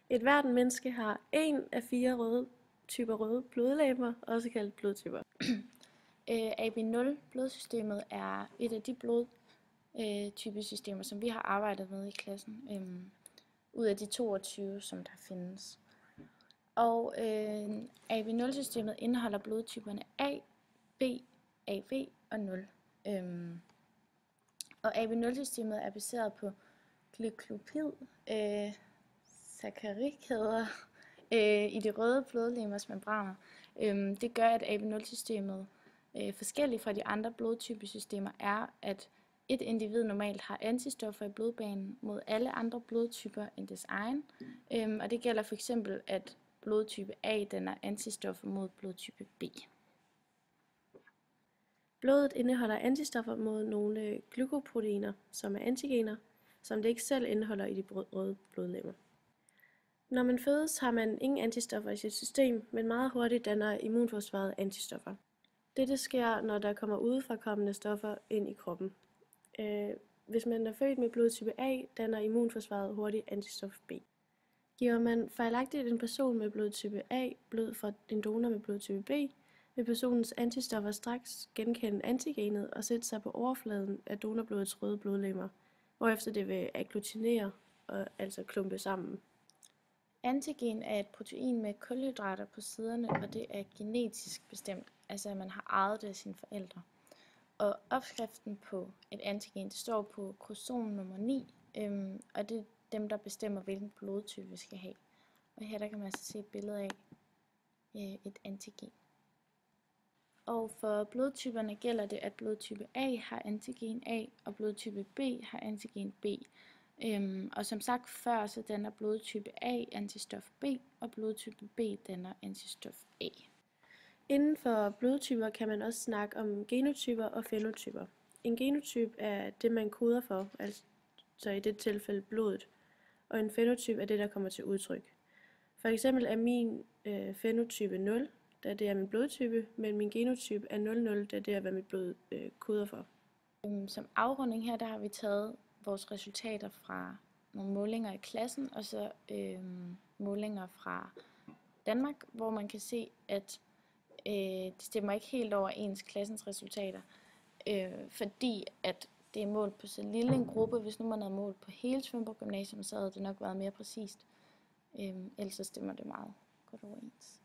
Et hvert menneske har en af 4 typer røde blodlegemer, også kaldet blodtyper. AB0 blodsystemet er et af de blodtypesystemer, som vi har arbejdet med i klassen, ud af de 22, som der findes. Og AB0-systemet indeholder blodtyperne A, B, AB og 0. Og AB0-systemet er baseret på glyklopid, saccharidkæder i de røde blodlegemers membraner. Det gør, at AB0-systemet forskelligt fra de andre blodtypesystemer er, at et individ normalt har antistoffer i blodbanen mod alle andre blodtyper end dets egen. Og det gælder for eksempel, at blodtype A danner antistoffer mod blodtype B. Blodet indeholder antistoffer mod nogle glykoproteiner, som er antigener, som det ikke selv indeholder i de røde blodlegemer. Når man fødes, har man ingen antistoffer i sit system, men meget hurtigt danner immunforsvaret antistoffer. Dette sker, når der kommer udefrakommende stoffer ind i kroppen. Hvis man er født med blodtype A, danner immunforsvaret hurtigt antistof B. Giver man fejlagtigt en person med blodtype A blod fra en donor med blodtype B, vil personens antistoffer straks genkende antigenet og sætte sig på overfladen af donorblodets røde blodlegemer, hvorefter det vil agglutinere og altså klumpe sammen. Antigen er et protein med kulhydrater på siderne, og det er genetisk bestemt, altså at man har arvet det af sine forældre. Og opskriften på et antigen, det står på kromosom nummer 9, og det er dem, der bestemmer, hvilken blodtype vi skal have. Og her der kan man altså se et billede af et antigen. Og for blodtyperne gælder det, at blodtype A har antigen A, og blodtype B har antigen B. Og som sagt før, så danner blodtype A antistof B, og blodtype B danner antistof A. Inden for blodtyper kan man også snakke om genotyper og fænotyper. En genotype er det, man koder for, altså i det tilfælde blodet, og en fænotype er det, der kommer til udtryk. For eksempel er min fænotype 0, da det er min blodtype, men min genotype er 00, da det er, hvad mit blod koder for. Som afrunding her, der har vi taget vores resultater fra nogle målinger i klassen, og så målinger fra Danmark, hvor man kan se, at det stemmer ikke helt overens klassens resultater, fordi at det er målt på så lille en gruppe. Hvis nu man havde målt på hele Svendborg Gymnasium, så havde det nok været mere præcist. Ellers så stemmer det meget godt overens.